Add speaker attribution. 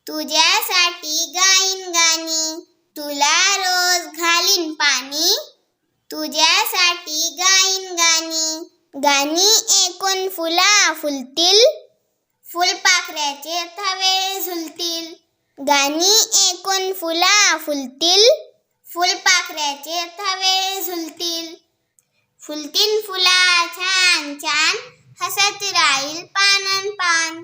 Speaker 1: तुझ्यासाठी गाईन गाणी, तुला रोज घालीन पाणी. तुझ्यासाठी गाईन गाणी, गाणी ऐकून फुला फुलतील, फुलपाखराचे थवे झुलतील. गाणी ऐकून फुला फुलतील, फुलपाखराचे थवे झुलतील. फुलतील फुला छान छान, हसत राहील पान पान.